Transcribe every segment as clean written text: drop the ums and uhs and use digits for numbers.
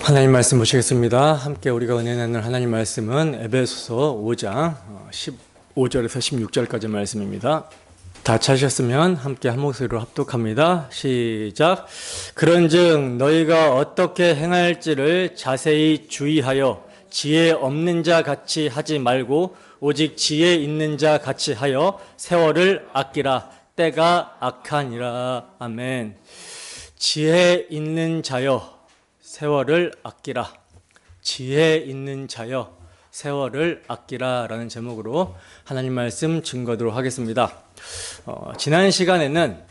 하나님 말씀 보시겠습니다. 함께 우리가 은혜 나눌 하나님 말씀은 에베소서 5장 15절에서 16절까지 말씀입니다. 다 찾으셨으면 함께 한 목소리로 합독합니다. 시작. 그런즉 너희가 어떻게 행할지를 자세히 주의하여 지혜 없는 자 같이 하지 말고 오직 지혜 있는 자 같이 하여 세월을 아끼라. 때가 악하니라. 아멘. 지혜 있는 자여 세월을 아끼라. 지혜 있는 자여 세월을 아끼라 라는 제목으로 하나님 말씀 증거하도록 하겠습니다. 지난 시간에는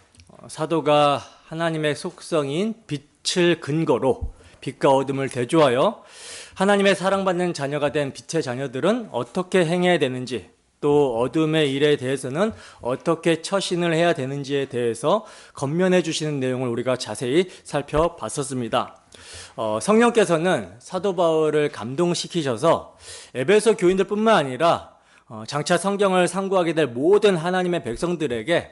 사도가 하나님의 속성인 빛을 근거로 빛과 어둠을 대조하여 하나님의 사랑받는 자녀가 된 빛의 자녀들은 어떻게 행해야 되는지, 또 어둠의 일에 대해서는 어떻게 처신을 해야 되는지에 대해서 권면해 주시는 내용을 우리가 자세히 살펴봤었습니다. 성령께서는 사도 바울을 감동시키셔서 에베소 교인들뿐만 아니라 장차 성경을 상고하게 될 모든 하나님의 백성들에게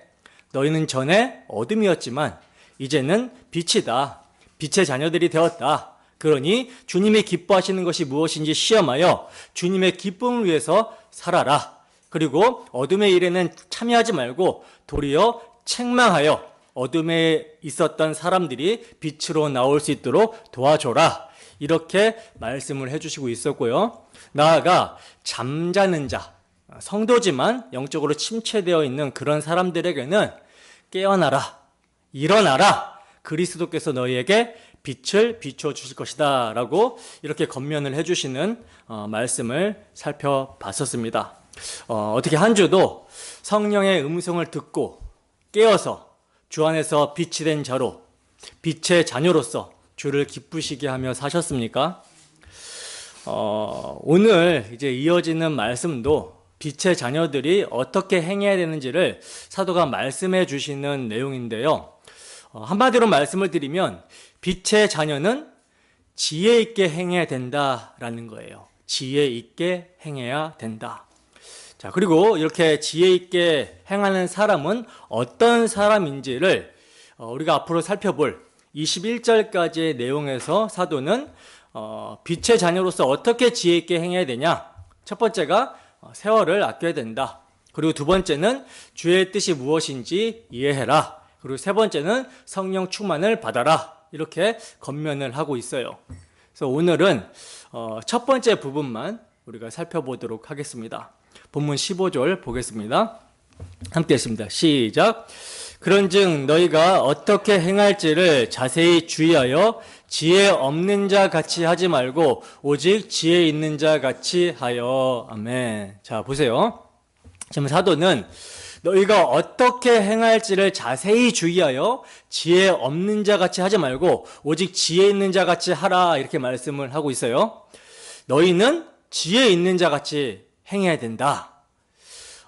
너희는 전에 어둠이었지만 이제는 빛이다. 빛의 자녀들이 되었다. 그러니 주님이 기뻐하시는 것이 무엇인지 시험하여 주님의 기쁨을 위해서 살아라. 그리고 어둠의 일에는 참여하지 말고 도리어 책망하여 어둠에 있었던 사람들이 빛으로 나올 수 있도록 도와줘라. 이렇게 말씀을 해주시고 있었고요. 나아가 잠자는 자, 성도지만 영적으로 침체되어 있는 그런 사람들에게는 깨어나라, 일어나라. 그리스도께서 너희에게 빛을 비춰주실 것이다 라고 이렇게 권면을 해주시는 말씀을 살펴봤었습니다. 어떻게 한 주도 성령의 음성을 듣고 깨어서 주 안에서 빛이 된 자로 빛의 자녀로서 주를 기쁘시게 하며 사셨습니까? 오늘 이제 이어지는 말씀도 빛의 자녀들이 어떻게 행해야 되는지를 사도가 말씀해 주시는 내용인데요. 한마디로 말씀을 드리면 빛의 자녀는 지혜 있게 행해야 된다라는 거예요. 지혜 있게 행해야 된다. 자, 그리고 이렇게 지혜 있게 행하는 사람은 어떤 사람인지를 우리가 앞으로 살펴볼 21절까지의 내용에서 사도는 빛의 자녀로서 어떻게 지혜 있게 행해야 되냐? 첫 번째가 세월을 아껴야 된다. 그리고 두 번째는 주의 뜻이 무엇인지 이해해라. 그리고 세 번째는 성령 충만을 받아라. 이렇게 권면을 하고 있어요. 그래서 오늘은 첫 번째 부분만 우리가 살펴보도록 하겠습니다. 본문 15절 보겠습니다. 함께 했습니다. 시작. 그런즉 너희가 어떻게 행할지를 자세히 주의하여 지혜 없는 자 같이 하지 말고 오직 지혜 있는 자 같이 하여. 아멘. 자, 보세요. 지금 사도는 너희가 어떻게 행할지를 자세히 주의하여 지혜 없는 자 같이 하지 말고 오직 지혜 있는 자 같이 하라. 이렇게 말씀을 하고 있어요. 너희는 지혜 있는 자 같이 행해야 된다.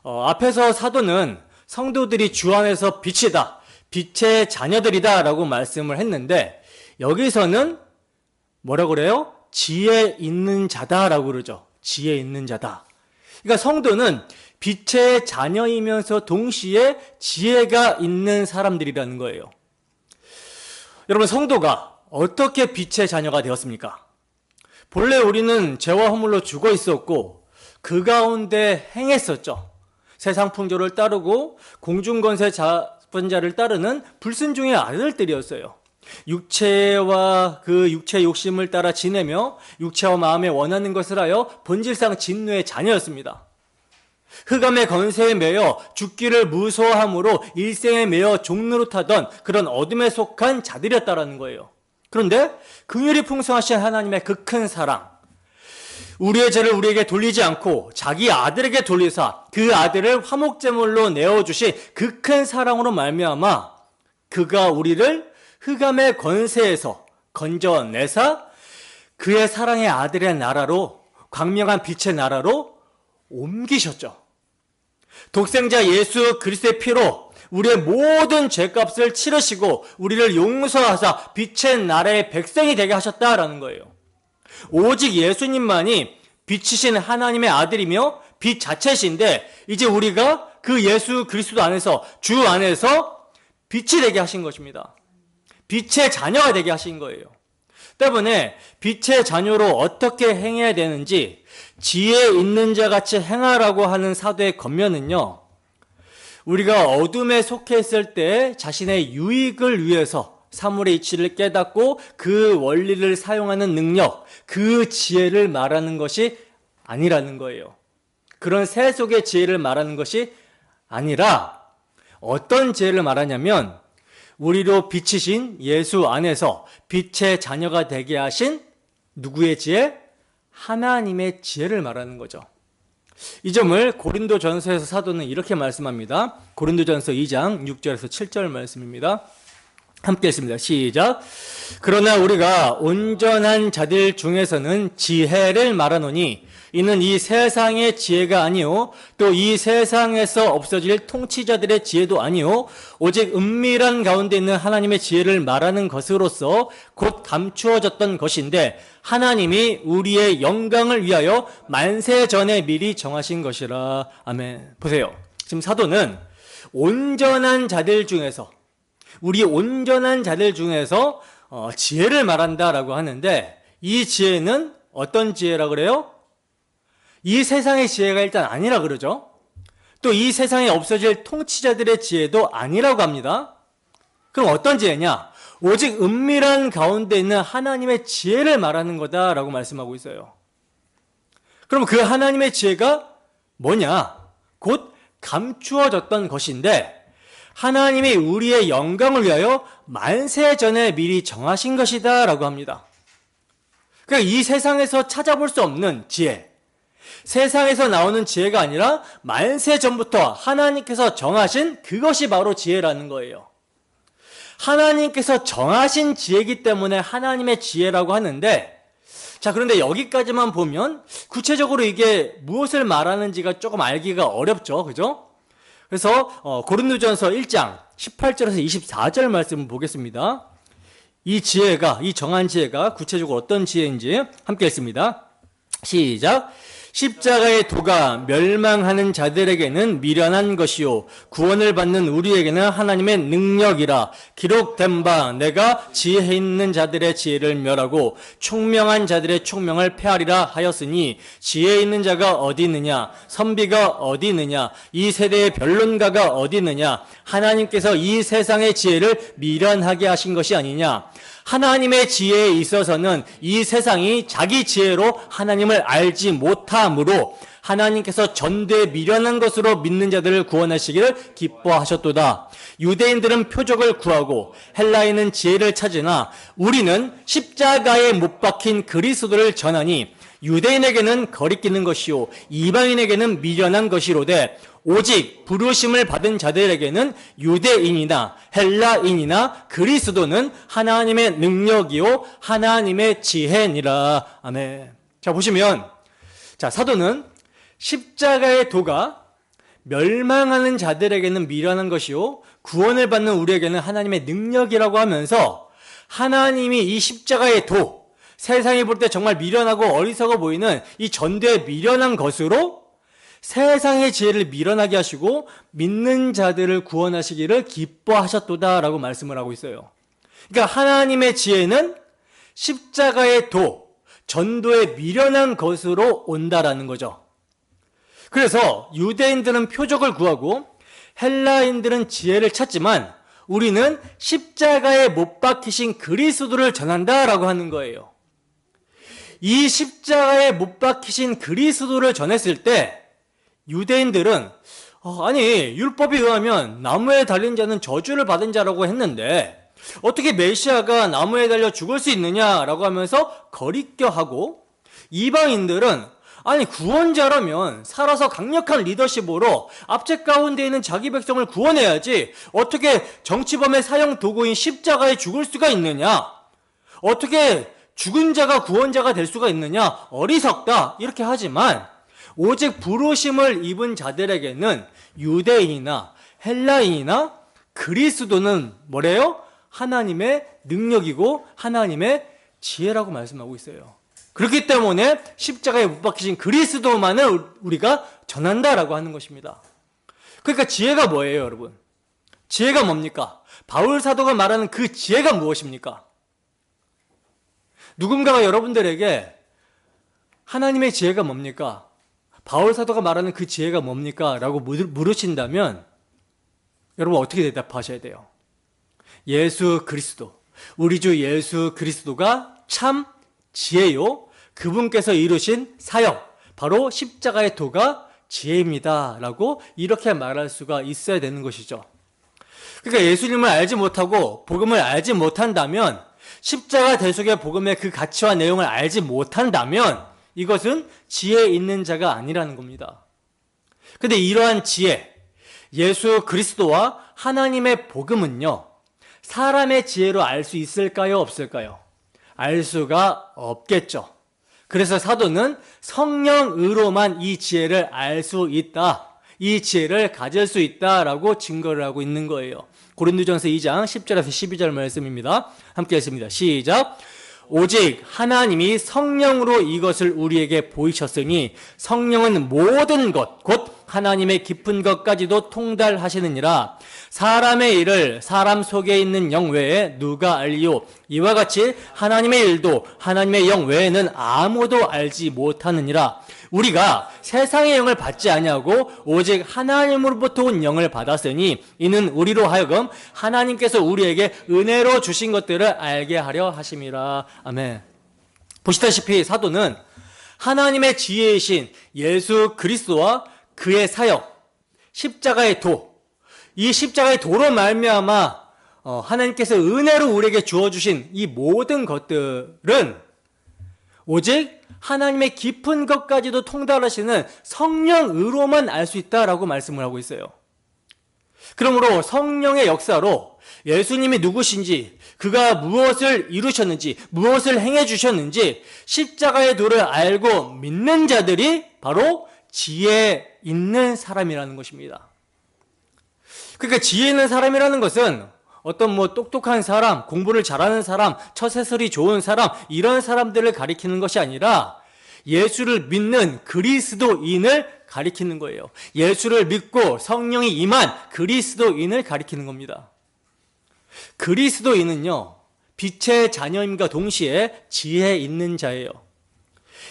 앞에서 사도는 성도들이 주 안에서 빛이다, 빛의 자녀들이다 라고 말씀을 했는데 여기서는 뭐라고 그래요? 지혜 있는 자다라고 그러죠. 지혜 있는 자다. 그러니까 성도는 빛의 자녀이면서 동시에 지혜가 있는 사람들이라는 거예요. 여러분, 성도가 어떻게 빛의 자녀가 되었습니까? 본래 우리는 죄와 허물로 죽어 있었고 그 가운데 행했었죠. 세상 풍조를 따르고 공중권세 잡은 자를 따르는 불순종의 아들들이었어요. 육체와 그 육체의 욕심을 따라 지내며 육체와 마음에 원하는 것을 하여 본질상 진노의 자녀였습니다. 흑암의 권세에 매여 죽기를 무서워함으로 일생에 매여 종노릇하던 그런 어둠에 속한 자들이었다라는 거예요. 그런데 긍휼이 풍성하신 하나님의 그 큰 사랑, 우리의 죄를 우리에게 돌리지 않고 자기 아들에게 돌리사 그 아들을 화목제물로 내어주신 그 큰 사랑으로 말미암아 그가 우리를 흑암의 권세에서 건져내사 그의 사랑의 아들의 나라로, 광명한 빛의 나라로 옮기셨죠. 독생자 예수 그리스도의 피로 우리의 모든 죄값을 치르시고 우리를 용서하사 빛의 나라의 백성이 되게 하셨다라는 거예요. 오직 예수님만이 빛이신 하나님의 아들이며 빛 자체신데 이제 우리가 그 예수 그리스도 안에서, 주 안에서 빛이 되게 하신 것입니다. 빛의 자녀가 되게 하신 거예요. 때문에 빛의 자녀로 어떻게 행해야 되는지 지혜 있는 자 같이 행하라고 하는 사도의 겉면은요, 우리가 어둠에 속해 있을 때 자신의 유익을 위해서 사물의 이치를 깨닫고 그 원리를 사용하는 능력, 그 지혜를 말하는 것이 아니라는 거예요. 그런 새 속의 지혜를 말하는 것이 아니라 어떤 지혜를 말하냐면 우리로 빛이신 예수 안에서 빛의 자녀가 되게 하신 누구의 지혜? 하나님의 지혜를 말하는 거죠. 이 점을 고린도전서에서 사도는 이렇게 말씀합니다. 고린도전서 2장 6절에서 7절 말씀입니다. 함께 읽습니다. 시작. 그러나 우리가 온전한 자들 중에서는 지혜를 말하노니 이는 이 세상의 지혜가 아니요 또 이 세상에서 없어질 통치자들의 지혜도 아니요 오직 은밀한 가운데 있는 하나님의 지혜를 말하는 것으로서 곧 감추어졌던 것인데 하나님이 우리의 영광을 위하여 만세 전에 미리 정하신 것이라. 아멘. 보세요. 지금 사도는 온전한 자들 중에서 우리 온전한 자들 중에서 지혜를 말한다라고 하는데 이 지혜는 어떤 지혜라 그래요? 이 세상의 지혜가 일단 아니라 그러죠. 또 이 세상에 없어질 통치자들의 지혜도 아니라고 합니다. 그럼 어떤 지혜냐? 오직 은밀한 가운데 있는 하나님의 지혜를 말하는 거다라고 말씀하고 있어요. 그럼 그 하나님의 지혜가 뭐냐? 곧 감추어졌던 것인데 하나님이 우리의 영광을 위하여 만세 전에 미리 정하신 것이다 라고 합니다. 그러니까 이 세상에서 찾아볼 수 없는 지혜, 세상에서 나오는 지혜가 아니라 만세 전부터 하나님께서 정하신 그것이 바로 지혜라는 거예요. 하나님께서 정하신 지혜이기 때문에 하나님의 지혜라고 하는데, 자, 그런데 여기까지만 보면 구체적으로 이게 무엇을 말하는지가 조금 알기가 어렵죠. 그죠? 그래서 고린도전서 1장 18절에서 24절 말씀을 보겠습니다. 이 지혜가, 이 정한 지혜가 구체적으로 어떤 지혜인지 함께 읽습니다. 시작. 십자가의 도가 멸망하는 자들에게는 미련한 것이요 구원을 받는 우리에게는 하나님의 능력이라. 기록된 바 내가 지혜 있는 자들의 지혜를 멸하고 총명한 자들의 총명을 폐하리라 하였으니 지혜 있는 자가 어디 있느냐, 선비가 어디 있느냐, 이 세대의 변론가가 어디 있느냐. 하나님께서 이 세상의 지혜를 미련하게 하신 것이 아니냐. 하나님의 지혜에 있어서는 이 세상이 자기 지혜로 하나님을 알지 못함으로 하나님께서 전대에 미련한 것으로 믿는 자들을 구원하시기를 기뻐하셨도다. 유대인들은 표적을 구하고 헬라인은 지혜를 찾으나 우리는 십자가에 못 박힌 그리스도를 전하니 유대인에게는 거리끼는 것이요 이방인에게는 미련한 것이로되 오직 부르심을 받은 자들에게는 유대인이나 헬라인이나 그리스도는 하나님의 능력이요 하나님의 지혜니라. 아멘. 자, 보시면, 자, 사도는 십자가의 도가 멸망하는 자들에게는 미련한 것이요 구원을 받는 우리에게는 하나님의 능력이라고 하면서 하나님이 이 십자가의 도, 세상이 볼 때 정말 미련하고 어리석어 보이는 이 전대에 미련한 것으로 세상의 지혜를 미련하게 하시고 믿는 자들을 구원하시기를 기뻐하셨도다라고 말씀을 하고 있어요. 그러니까 하나님의 지혜는 십자가의 도, 전도에 미련한 것으로 온다라는 거죠. 그래서 유대인들은 표적을 구하고 헬라인들은 지혜를 찾지만 우리는 십자가에 못 박히신 그리스도를 전한다라고 하는 거예요. 이 십자가에 못 박히신 그리스도를 전했을 때 유대인들은 아니 율법에 의하면 나무에 달린 자는 저주를 받은 자라고 했는데 어떻게 메시아가 나무에 달려 죽을 수 있느냐라고 하면서 거리껴하고, 이방인들은 아니 구원자라면 살아서 강력한 리더십으로 압제 가운데 있는 자기 백성을 구원해야지 어떻게 정치범의 사형 도구인 십자가에 죽을 수가 있느냐, 어떻게 죽은 자가 구원자가 될 수가 있느냐, 어리석다 이렇게 하지만 오직 부르심을 입은 자들에게는 유대인이나 헬라인이나 그리스도는 뭐래요? 하나님의 능력이고 하나님의 지혜라고 말씀하고 있어요. 그렇기 때문에 십자가에 못 박히신 그리스도만을 우리가 전한다라고 하는 것입니다. 그러니까 지혜가 뭐예요, 여러분? 지혜가 뭡니까? 바울 사도가 말하는 그 지혜가 무엇입니까? 누군가가 여러분들에게 하나님의 지혜가 뭡니까? 바울 사도가 말하는 그 지혜가 뭡니까? 라고 물으신다면 여러분 어떻게 대답하셔야 돼요? 예수 그리스도, 우리 주 예수 그리스도가 참 지혜요, 그분께서 이루신 사역, 바로 십자가의 도가 지혜입니다 라고 이렇게 말할 수가 있어야 되는 것이죠. 그러니까 예수님을 알지 못하고 복음을 알지 못한다면, 십자가 대속의 복음의 그 가치와 내용을 알지 못한다면 이것은 지혜 있는 자가 아니라는 겁니다. 근데 이러한 지혜, 예수 그리스도와 하나님의 복음은요, 사람의 지혜로 알 수 있을까요? 없을까요? 알 수가 없겠죠. 그래서 사도는 성령으로만 이 지혜를 알 수 있다, 이 지혜를 가질 수 있다라고 증거를 하고 있는 거예요. 고린도전서 2장 10절에서 12절 말씀입니다. 함께 했습니다. 시작. 오직 하나님이 성령으로 이것을 우리에게 보이셨으니 성령은 모든 것, 곧 하나님의 깊은 것까지도 통달하시느니라. 사람의 일을 사람 속에 있는 영 외에 누가 알리요? 이와 같이 하나님의 일도 하나님의 영 외에는 아무도 알지 못하느니라. 우리가 세상의 영을 받지 아니하고 오직 하나님으로부터 온 영을 받았으니 이는 우리로 하여금 하나님께서 우리에게 은혜로 주신 것들을 알게 하려 하심이라. 아멘. 보시다시피 사도는 하나님의 지혜이신 예수 그리스도와 그의 사역, 십자가의 도, 이 십자가의 도로 말미암아 하나님께서 은혜로 우리에게 주어주신 이 모든 것들은 오직 하나님의 깊은 것까지도 통달하시는 성령으로만 알 수 있다라고 말씀을 하고 있어요. 그러므로 성령의 역사로 예수님이 누구신지, 그가 무엇을 이루셨는지, 무엇을 행해 주셨는지 십자가의 도를 알고 믿는 자들이 바로 지혜 있는 사람이라는 것입니다. 그러니까 지혜 있는 사람이라는 것은 어떤 똑똑한 사람, 공부를 잘하는 사람, 처세술이 좋은 사람, 이런 사람들을 가리키는 것이 아니라 예수를 믿는 그리스도인을 가리키는 거예요. 예수를 믿고 성령이 임한 그리스도인을 가리키는 겁니다. 그리스도인은요, 빛의 자녀임과 동시에 지혜 있는 자예요.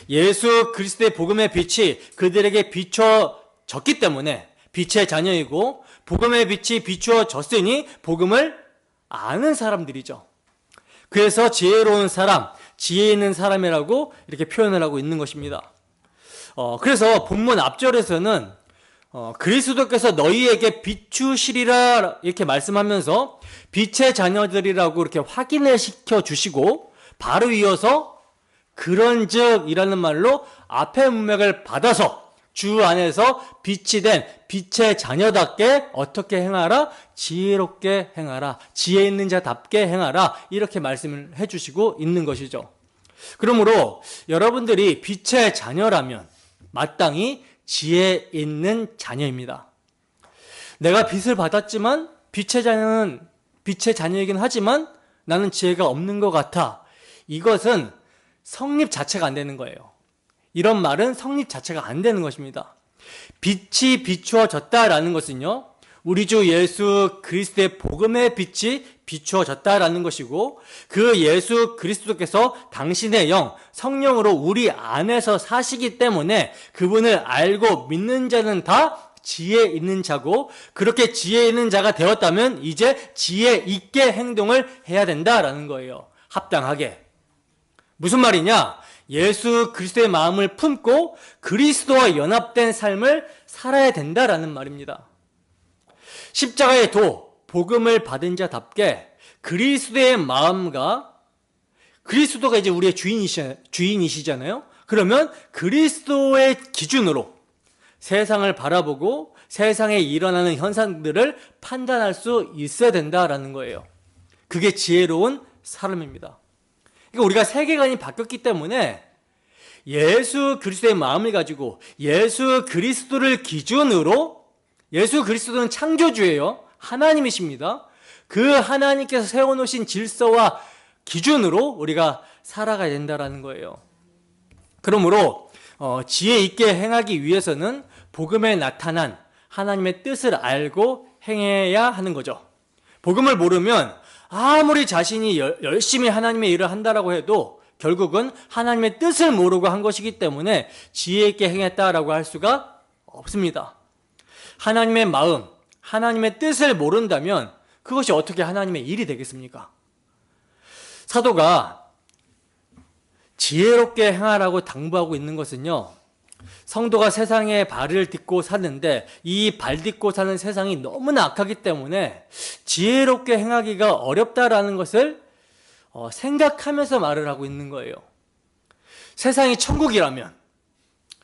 예수 그리스도의 복음의 빛이 그들에게 비춰졌기 때문에 빛의 자녀이고, 복음의 빛이 비추어졌으니 복음을 아는 사람들이죠. 그래서 지혜로운 사람, 지혜 있는 사람이라고 이렇게 표현을 하고 있는 것입니다. 그래서 본문 앞절에서는 그리스도께서 너희에게 비추시리라 이렇게 말씀하면서 빛의 자녀들이라고 이렇게 확인을 시켜주시고, 바로 이어서 그런즉 이라는 말로 앞의 문맥을 받아서 주 안에서 빛이 된 빛의 자녀답게 어떻게 행하라? 지혜롭게 행하라. 지혜 있는 자답게 행하라. 이렇게 말씀을 해주시고 있는 것이죠. 그러므로 여러분들이 빛의 자녀라면 마땅히 지혜 있는 자녀입니다. 내가 빛을 받았지만 빛의 자녀는 빛의 자녀이긴 하지만 나는 지혜가 없는 것 같아. 이것은 성립 자체가 안 되는 거예요. 이런 말은 성립 자체가 안 되는 것입니다. 빛이 비추어졌다라는 것은요, 우리 주 예수 그리스도의 복음의 빛이 비추어졌다라는 것이고, 그 예수 그리스도께서 당신의 영, 성령으로 우리 안에서 사시기 때문에 그분을 알고 믿는 자는 다 지혜 있는 자고, 그렇게 지혜 있는 자가 되었다면 이제 지혜 있게 행동을 해야 된다라는 거예요. 합당하게. 무슨 말이냐? 예수 그리스도의 마음을 품고 그리스도와 연합된 삶을 살아야 된다라는 말입니다. 십자가의 도, 복음을 받은 자답게 그리스도의 마음과, 그리스도가 이제 우리의 주인이시잖아요. 그러면 그리스도의 기준으로 세상을 바라보고 세상에 일어나는 현상들을 판단할 수 있어야 된다라는 거예요. 그게 지혜로운 사람입니다. 그러니까 우리가 세계관이 바뀌었기 때문에 예수 그리스도의 마음을 가지고 예수 그리스도를 기준으로, 예수 그리스도는 창조주예요. 하나님이십니다. 그 하나님께서 세워놓으신 질서와 기준으로 우리가 살아가야 된다는 거예요. 그러므로 지혜 있게 행하기 위해서는 복음에 나타난 하나님의 뜻을 알고 행해야 하는 거죠. 복음을 모르면 아무리 자신이 열심히 하나님의 일을 한다라고 해도 결국은 하나님의 뜻을 모르고 한 것이기 때문에 지혜 있게 행했다라고 할 수가 없습니다. 하나님의 마음, 하나님의 뜻을 모른다면 그것이 어떻게 하나님의 일이 되겠습니까? 사도가 지혜롭게 행하라고 당부하고 있는 것은요, 성도가 세상의 발을 딛고 사는데 이 발 딛고 사는 세상이 너무나 악하기 때문에 지혜롭게 행하기가 어렵다라는 것을 생각하면서 말을 하고 있는 거예요. 세상이 천국이라면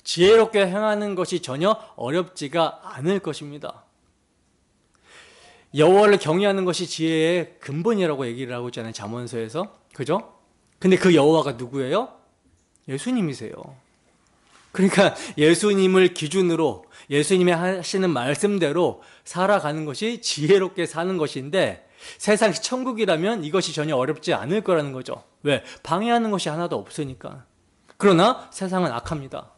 지혜롭게 행하는 것이 전혀 어렵지가 않을 것입니다. 여호와를 경외하는 것이 지혜의 근본이라고 얘기를 하고 있잖아요, 잠언서에서. 그죠? 근데 그 여호와가 누구예요? 예수님이세요. 그러니까 예수님을 기준으로 예수님이 하시는 말씀대로 살아가는 것이 지혜롭게 사는 것인데, 세상이 천국이라면 이것이 전혀 어렵지 않을 거라는 거죠. 왜? 방해하는 것이 하나도 없으니까. 그러나 세상은 악합니다.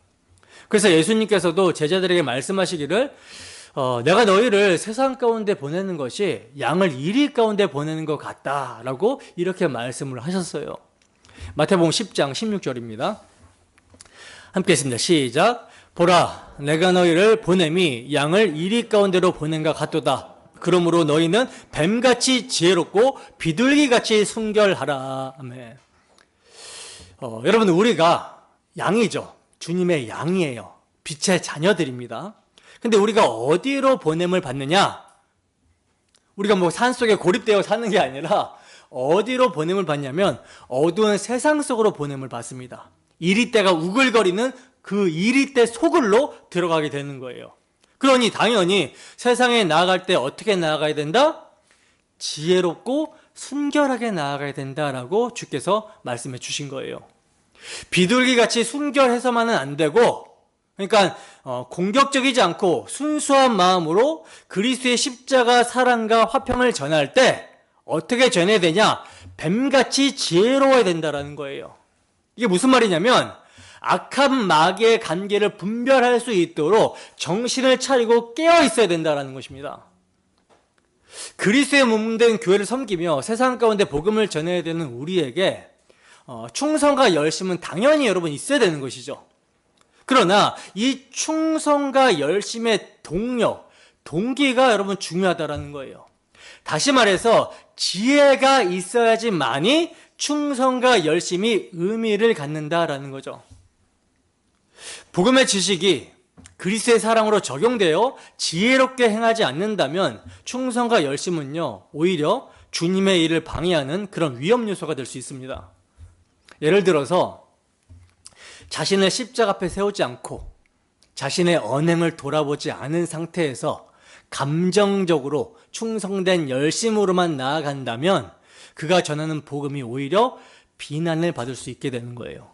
그래서 예수님께서도 제자들에게 말씀하시기를 내가 너희를 세상 가운데 보내는 것이 양을 이리 가운데 보내는 것 같다라고 이렇게 말씀을 하셨어요. 마태복음 10장 16절입니다. 함께 했습니다. 시작. 보라, 내가 너희를 보냄이 양을 이리 가운데로 보낸가 같도다. 그러므로 너희는 뱀같이 지혜롭고 비둘기같이 순결하라. 아멘. 여러분, 우리가 양이죠. 주님의 양이에요. 빛의 자녀들입니다. 근데 우리가 어디로 보냄을 받느냐? 우리가 뭐 산속에 고립되어 사는 게 아니라 어디로 보냄을 받냐면 어두운 세상 속으로 보냄을 받습니다. 이리떼가 우글거리는 그 이리떼 속으로 들어가게 되는 거예요. 그러니 당연히 세상에 나아갈 때 어떻게 나아가야 된다? 지혜롭고 순결하게 나아가야 된다라고 주께서 말씀해 주신 거예요. 비둘기같이 순결해서만은 안 되고, 그러니까 공격적이지 않고 순수한 마음으로 그리스도의 십자가 사랑과 화평을 전할 때 어떻게 전해야 되냐? 뱀같이 지혜로워야 된다라는 거예요. 이게 무슨 말이냐면 악한 마귀의 관계를 분별할 수 있도록 정신을 차리고 깨어 있어야 된다라는 것입니다. 그리스도의 몸된 교회를 섬기며 세상 가운데 복음을 전해야 되는 우리에게 충성과 열심은 당연히 여러분 있어야 되는 것이죠. 그러나 이 충성과 열심의 동력, 동기가 여러분 중요하다라는 거예요. 다시 말해서 지혜가 있어야지만이 충성과 열심이 의미를 갖는다라는 거죠. 복음의 지식이 그리스도의 사랑으로 적용되어 지혜롭게 행하지 않는다면 충성과 열심은요, 오히려 주님의 일을 방해하는 그런 위험 요소가 될 수 있습니다. 예를 들어서 자신을 십자가 앞에 세우지 않고 자신의 언행을 돌아보지 않은 상태에서 감정적으로 충성된 열심으로만 나아간다면 그가 전하는 복음이 오히려 비난을 받을 수 있게 되는 거예요.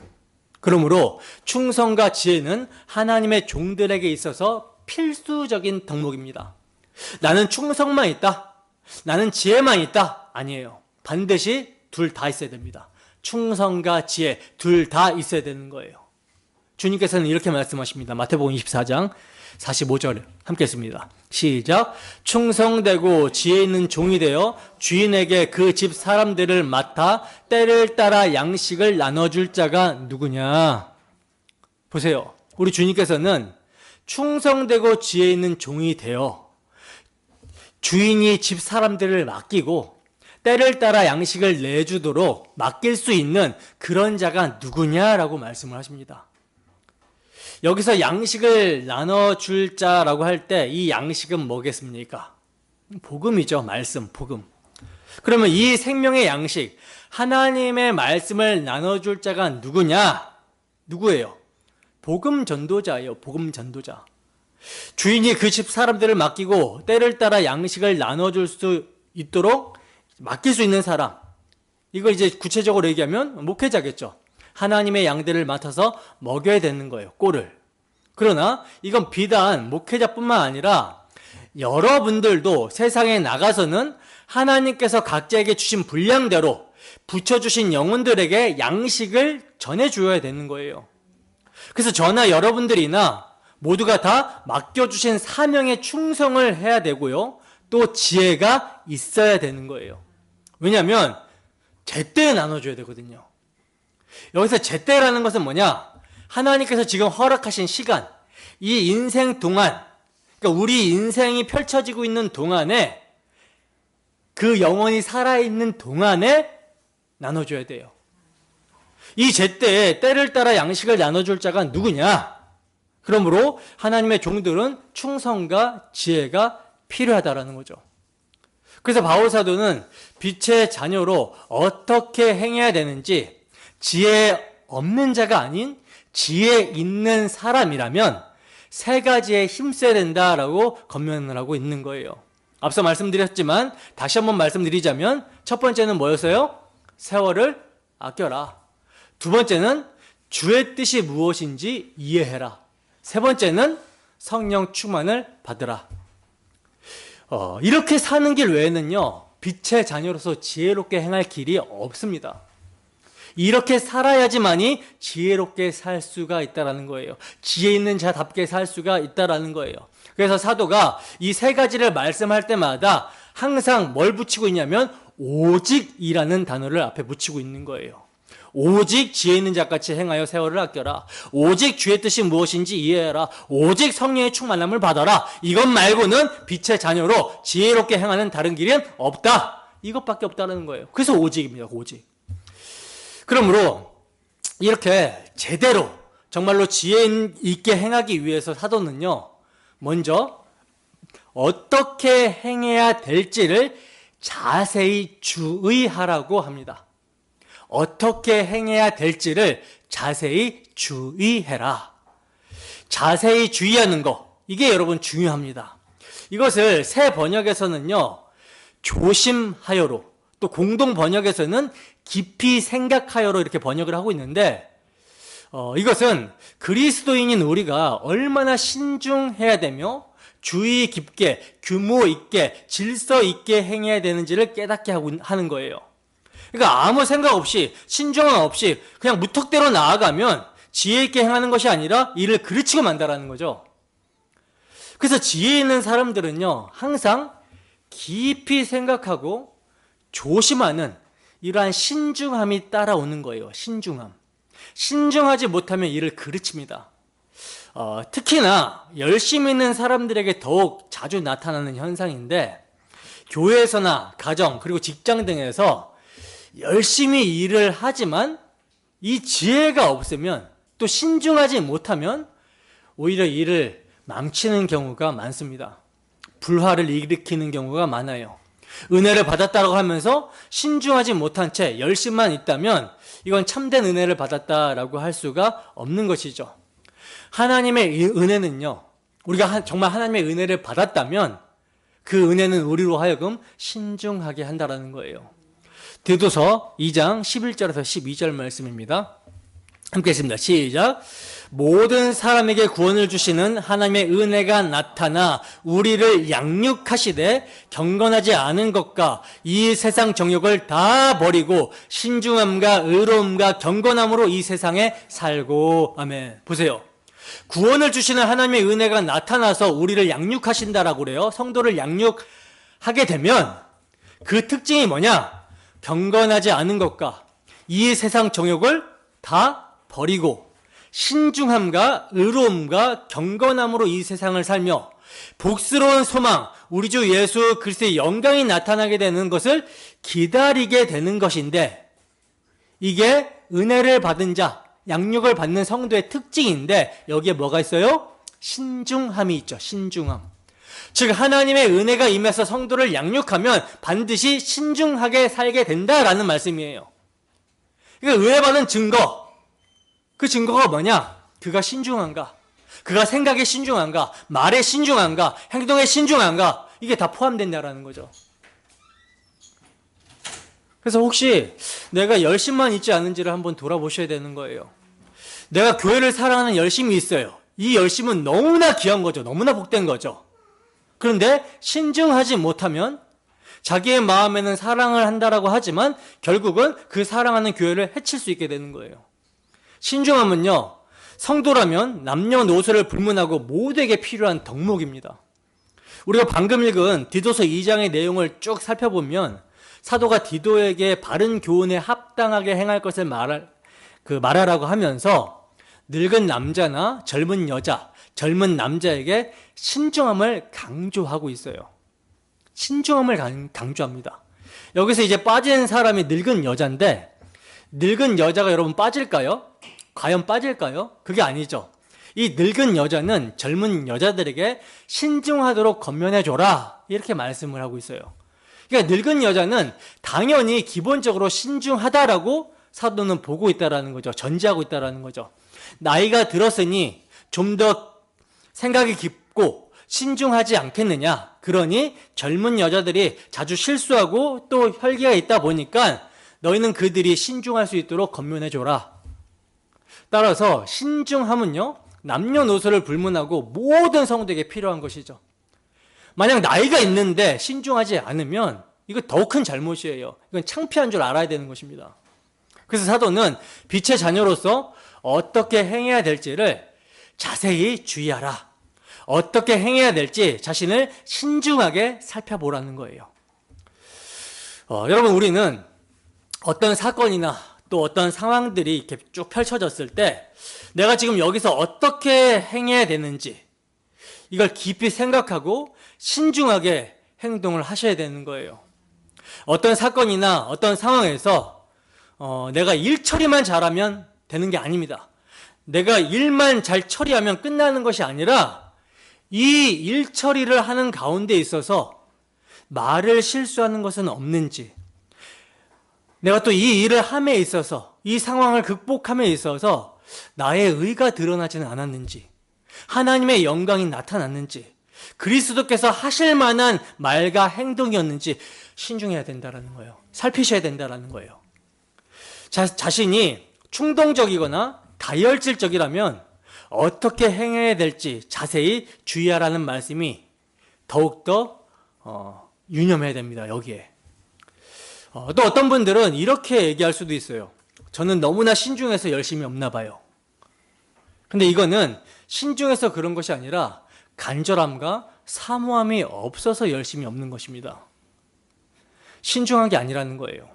그러므로 충성과 지혜는 하나님의 종들에게 있어서 필수적인 덕목입니다. 나는 충성만 있다, 나는 지혜만 있다, 아니에요. 반드시 둘 다 있어야 됩니다. 충성과 지혜 둘 다 있어야 되는 거예요. 주님께서는 이렇게 말씀하십니다. 마태복음 24장 45절 함께 했습니다. 시작. 충성되고 지혜 있는 종이 되어 주인에게 그 집 사람들을 맡아 때를 따라 양식을 나눠줄 자가 누구냐. 보세요. 우리 주님께서는 충성되고 지혜 있는 종이 되어 주인이 집 사람들을 맡기고 때를 따라 양식을 내주도록 맡길 수 있는 그런 자가 누구냐라고 말씀을 하십니다. 여기서 양식을 나눠줄 자라고 할 때 이 양식은 뭐겠습니까? 복음이죠. 말씀, 복음. 그러면 이 생명의 양식, 하나님의 말씀을 나눠줄 자가 누구냐? 누구예요? 복음 전도자예요. 복음 전도자. 주인이 그 집 사람들을 맡기고 때를 따라 양식을 나눠줄 수 있도록 맡길 수 있는 사람. 이걸 이제 구체적으로 얘기하면 목회자겠죠. 하나님의 양들을 맡아서 먹여야 되는 거예요. 꼴을. 그러나 이건 비단 목회자뿐만 아니라 여러분들도 세상에 나가서는 하나님께서 각자에게 주신 분량대로 붙여주신 영혼들에게 양식을 전해주어야 되는 거예요. 그래서 저나 여러분들이나 모두가 다 맡겨주신 사명에 충성을 해야 되고요. 또 지혜가 있어야 되는 거예요. 왜냐하면 제때 나눠줘야 되거든요. 여기서 제때라는 것은 뭐냐? 하나님께서 지금 허락하신 시간, 이 인생 동안, 그러니까 우리 인생이 펼쳐지고 있는 동안에, 그 영혼이 살아있는 동안에 나눠줘야 돼요. 이 제때에 때를 따라 양식을 나눠줄 자가 누구냐? 그러므로 하나님의 종들은 충성과 지혜가 필요하다라는 거죠. 그래서 바울 사도는 빛의 자녀로 어떻게 행해야 되는지, 지혜 없는 자가 아닌 지혜 있는 사람이라면 세 가지에 힘써야 된다라고 권면을 하고 있는 거예요. 앞서 말씀드렸지만 다시 한번 말씀드리자면, 첫 번째는 뭐였어요? 세월을 아껴라. 두 번째는 주의 뜻이 무엇인지 이해해라. 세 번째는 성령 충만을 받으라. 이렇게 사는 길 외에는요, 빛의 자녀로서 지혜롭게 행할 길이 없습니다. 이렇게 살아야지만이 지혜롭게 살 수가 있다라는 거예요. 지혜 있는 자답게 살 수가 있다라는 거예요. 그래서 사도가 이 세 가지를 말씀할 때마다 항상 뭘 붙이고 있냐면 오직이라는 단어를 앞에 붙이고 있는 거예요. 오직 지혜 있는 자같이 행하여 세월을 아껴라. 오직 주의 뜻이 무엇인지 이해해라. 오직 성령의 충만함을 받아라. 이것 말고는 빛의 자녀로 지혜롭게 행하는 다른 길은 없다. 이것밖에 없다는 거예요. 그래서 오직입니다. 오직. 그러므로 이렇게 제대로 정말로 지혜 있게 행하기 위해서 사도는요, 먼저 어떻게 행해야 될지를 자세히 주의하라고 합니다. 어떻게 행해야 될지를 자세히 주의해라. 자세히 주의하는 거, 이게 여러분 중요합니다. 이것을 새 번역에서는요, 조심하여로, 또 공동 번역에서는 깊이 생각하여로 이렇게 번역을 하고 있는데, 이것은 그리스도인인 우리가 얼마나 신중해야 되며 주의 깊게, 규모 있게, 질서 있게 행해야 되는지를 깨닫게 하는 거예요. 그러니까 아무 생각 없이, 신중함 없이 그냥 무턱대로 나아가면 지혜 있게 행하는 것이 아니라 이를 그르치고 만다라는 거죠. 그래서 지혜 있는 사람들은요, 항상 깊이 생각하고 조심하는 이러한 신중함이 따라오는 거예요. 신중함. 신중하지 못하면 이를 그르칩니다. 특히나 열심히 있는 사람들에게 더욱 자주 나타나는 현상인데, 교회에서나 가정 그리고 직장 등에서 열심히 일을 하지만 이 지혜가 없으면, 또 신중하지 못하면 오히려 일을 망치는 경우가 많습니다. 불화를 일으키는 경우가 많아요. 은혜를 받았다고 하면서 신중하지 못한 채 열심만 있다면 이건 참된 은혜를 받았다라고 할 수가 없는 것이죠. 하나님의 은혜는요, 우리가 정말 하나님의 은혜를 받았다면 그 은혜는 우리로 하여금 신중하게 한다라는 거예요. 디도서 2장 11절에서 12절 말씀입니다. 함께 했습니다. 시작. 모든 사람에게 구원을 주시는 하나님의 은혜가 나타나 우리를 양육하시되 경건하지 않은 것과 이 세상 정욕을 다 버리고 신중함과 의로움과 경건함으로 이 세상에 살고. 아멘. 보세요. 구원을 주시는 하나님의 은혜가 나타나서 우리를 양육하신다라고 그래요. 성도를 양육하게 되면 그 특징이 뭐냐? 경건하지 않은 것과 이 세상 정욕을 다 버리고 신중함과 의로움과 경건함으로 이 세상을 살며 복스러운 소망, 우리 주 예수 그리스도의 영광이 나타나게 되는 것을 기다리게 되는 것인데, 이게 은혜를 받은 자, 양육을 받는 성도의 특징인데, 여기에 뭐가 있어요? 신중함이 있죠. 신중함. 즉 하나님의 은혜가 임해서 성도를 양육하면 반드시 신중하게 살게 된다라는 말씀이에요. 그러니까 은혜 받은 증거, 그 증거가 뭐냐? 그가 신중한가? 그가 생각에 신중한가? 말에 신중한가? 행동에 신중한가? 이게 다 포함된다라는 거죠. 그래서 혹시 내가 열심만 있지 않은지를 한번 돌아보셔야 되는 거예요. 내가 교회를 사랑하는 열심이 있어요. 이 열심은 너무나 귀한 거죠. 너무나 복된 거죠. 그런데 신중하지 못하면 자기의 마음에는 사랑을 한다라고 하지만 결국은 그 사랑하는 교회를 해칠 수 있게 되는 거예요. 신중함은요, 성도라면 남녀노소를 불문하고 모두에게 필요한 덕목입니다. 우리가 방금 읽은 디도서 2장의 내용을 쭉 살펴보면 사도가 디도에게 바른 교훈에 합당하게 행할 것을 말하라고 하면서 늙은 남자나 젊은 여자, 젊은 남자에게 신중함을 강조하고 있어요. 신중함을 강조합니다. 여기서 이제 빠진 사람이 늙은 여자인데, 늙은 여자가 여러분 빠질까요? 과연 빠질까요? 그게 아니죠. 이 늙은 여자는 젊은 여자들에게 신중하도록 권면해줘라, 이렇게 말씀을 하고 있어요. 그러니까 늙은 여자는 당연히 기본적으로 신중하다라고 사도는 보고 있다라는 거죠. 전제하고 있다라는 거죠. 나이가 들었으니 좀 더 생각이 깊고 신중하지 않겠느냐. 그러니 젊은 여자들이 자주 실수하고 또 혈기가 있다 보니까 너희는 그들이 신중할 수 있도록 권면해줘라. 따라서 신중함은요, 남녀노소를 불문하고 모든 성도에게 필요한 것이죠. 만약 나이가 있는데 신중하지 않으면 이거 더 큰 잘못이에요. 이건 창피한 줄 알아야 되는 것입니다. 그래서 사도는 빛의 자녀로서 어떻게 행해야 될지를 자세히 주의하라. 어떻게 행해야 될지 자신을 신중하게 살펴보라는 거예요. 여러분, 우리는 어떤 사건이나 또 어떤 상황들이 이렇게 쭉 펼쳐졌을 때 내가 지금 여기서 어떻게 행해야 되는지 이걸 깊이 생각하고 신중하게 행동을 하셔야 되는 거예요. 어떤 사건이나 어떤 상황에서 내가 일 처리만 잘하면 되는 게 아닙니다. 내가 일만 잘 처리하면 끝나는 것이 아니라 이 일 처리를 하는 가운데 있어서 말을 실수하는 것은 없는지, 내가 또 이 일을 함에 있어서, 이 상황을 극복함에 있어서 나의 의가 드러나지는 않았는지, 하나님의 영광이 나타났는지, 그리스도께서 하실 만한 말과 행동이었는지 신중해야 된다는 거예요. 살피셔야 된다는 거예요. 자신이 충동적이거나 다혈질적이라면 어떻게 행해야 될지 자세히 주의하라는 말씀이 더욱더 유념해야 됩니다. 여기에. 또 어떤 분들은 이렇게 얘기할 수도 있어요. 저는 너무나 신중해서 열심히 없나 봐요. 근데 이거는 신중해서 그런 것이 아니라 간절함과 사모함이 없어서 열심히 없는 것입니다. 신중한 게 아니라는 거예요.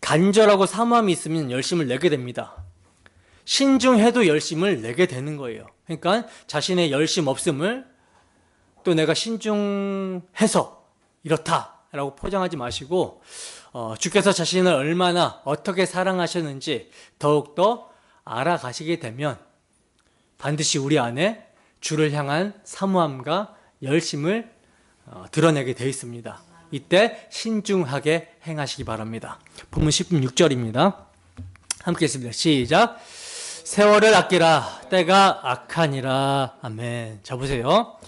간절하고 사모함이 있으면 열심을 내게 됩니다. 신중해도 열심을 내게 되는 거예요. 그러니까 자신의 열심 없음을 또 내가 신중해서 이렇다라고 포장하지 마시고 주께서 자신을 얼마나 어떻게 사랑하셨는지 더욱더 알아가시게 되면 반드시 우리 안에 주를 향한 사모함과 열심을 드러내게 되어 있습니다. 이때 신중하게 행하시기 바랍니다. 본문 16절입니다. 함께 읽습니다. 시작. 세월을 아끼라 때가 악하니라. 아멘. 자, 보세요.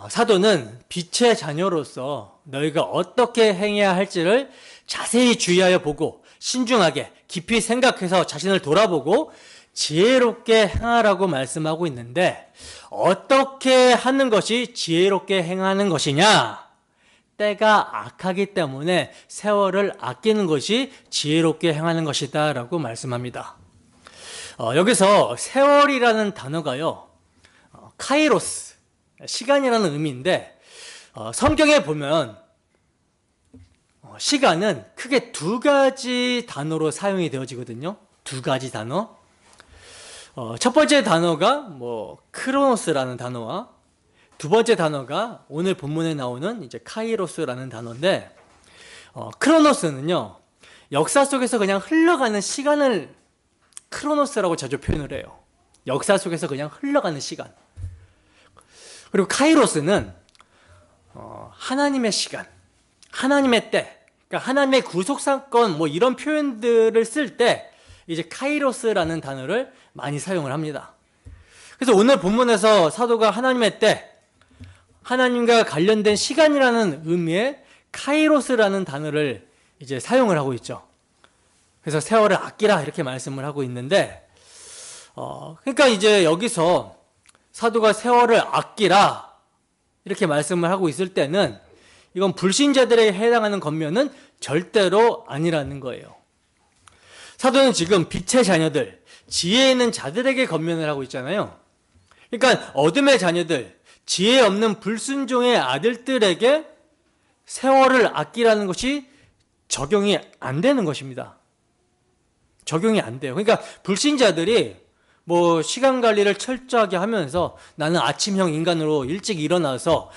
사도는 빛의 자녀로서 너희가 어떻게 행해야 할지를 자세히 주의하여 보고 신중하게 깊이 생각해서 자신을 돌아보고 지혜롭게 행하라고 말씀하고 있는데, 어떻게 하는 것이 지혜롭게 행하는 것이냐? 때가 악하기 때문에 세월을 아끼는 것이 지혜롭게 행하는 것이다 라고 말씀합니다. 여기서 세월이라는 단어가요, 카이로스, 시간이라는 의미인데, 성경에 보면 시간은 크게 두 가지 단어로 사용이 되어지거든요. 두 가지 단어. 첫 번째 단어가 크로노스라는 단어와 두 번째 단어가 오늘 본문에 나오는 이제 카이로스라는 단어인데, 크로노스는요, 역사 속에서 그냥 흘러가는 시간을 크로노스라고 자주 표현을 해요. 역사 속에서 그냥 흘러가는 시간. 그리고 카이로스는 하나님의 시간, 하나님의 때, 그러니까 하나님의 구속사건 이런 표현들을 쓸 때 이제 카이로스라는 단어를 많이 사용을 합니다. 그래서 오늘 본문에서 사도가 하나님의 때, 하나님과 관련된 시간이라는 의미의 카이로스라는 단어를 이제 사용을 하고 있죠. 그래서 세월을 아끼라 이렇게 말씀을 하고 있는데, 그러니까 이제 여기서 사도가 세월을 아끼라 이렇게 말씀을 하고 있을 때는 이건 불신자들에게 해당하는 권면은 절대로 아니라는 거예요. 사도는 지금 빛의 자녀들, 지혜 있는 자들에게 권면을 하고 있잖아요. 그러니까 어둠의 자녀들, 지혜 없는 불순종의 아들들에게 세월을 아끼라는 것이 적용이 안 되는 것입니다. 적용이 안 돼요. 그러니까 불신자들이 뭐 시간 관리를 철저하게 하면서 나는 아침형 인간으로 일찍 일어나서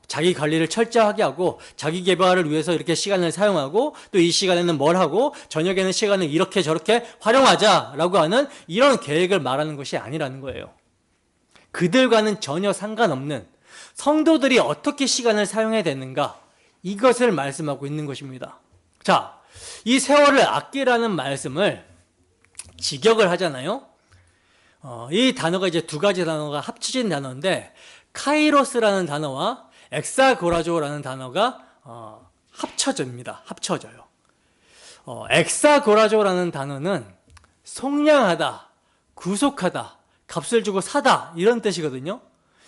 자기 관리를 철저하게 하고 자기 개발을 위해서 이렇게 시간을 사용하고 또 이 시간에는 뭘 하고 저녁에는 시간을 이렇게 저렇게 활용하자라고 하는 이런 계획을 말하는 것이 아니라는 거예요. 그들과는 전혀 상관없는 성도들이 어떻게 시간을 사용해야 되는가, 이것을 말씀하고 있는 것입니다. 자, 이 세월을 아끼라는 말씀을 직역을 하잖아요. 이 단어가 이제 두 가지 단어가 합쳐진 단어인데, 카이로스라는 단어와 엑사고라조라는 단어가 합쳐져요. 엑사고라조라는 단어는 속량하다, 구속하다, 값을 주고 사다, 이런 뜻이거든요.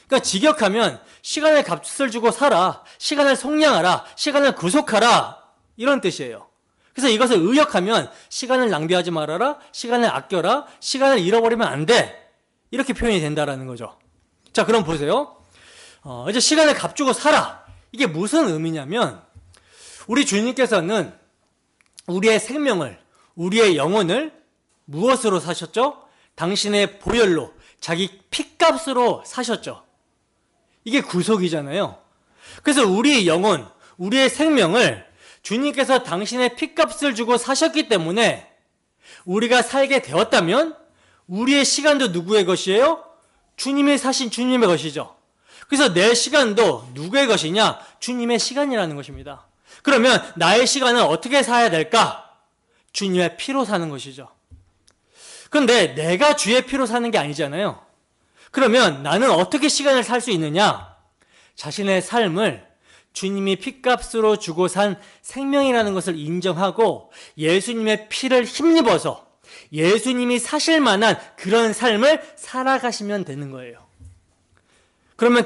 그러니까 직역하면 시간에 값을 주고 사라, 시간을 속량하라, 시간을 구속하라, 이런 뜻이에요. 그래서 이것을 의역하면 시간을 낭비하지 말아라, 시간을 아껴라, 시간을 잃어버리면 안 돼, 이렇게 표현이 된다라는 거죠. 자, 그럼 보세요. 이제 시간을 값주고 살아, 이게 무슨 의미냐면, 우리 주님께서는 우리의 생명을, 우리의 영혼을 무엇으로 사셨죠? 당신의 보혈로, 자기 피값으로 사셨죠. 이게 구속이잖아요. 그래서 우리의 영혼, 우리의 생명을 주님께서 당신의 피값을 주고 사셨기 때문에 우리가 살게 되었다면 우리의 시간도 누구의 것이에요? 주님이 사신 주님의 것이죠. 그래서 내 시간도 누구의 것이냐? 주님의 시간이라는 것입니다. 그러면 나의 시간은 어떻게 사야 될까? 주님의 피로 사는 것이죠. 그런데 내가 주의 피로 사는 게 아니잖아요. 그러면 나는 어떻게 시간을 살 수 있느냐? 자신의 삶을 주님이 피값으로 주고 산 생명이라는 것을 인정하고 예수님의 피를 힘입어서 예수님이 사실 만한 그런 삶을 살아가시면 되는 거예요. 그러면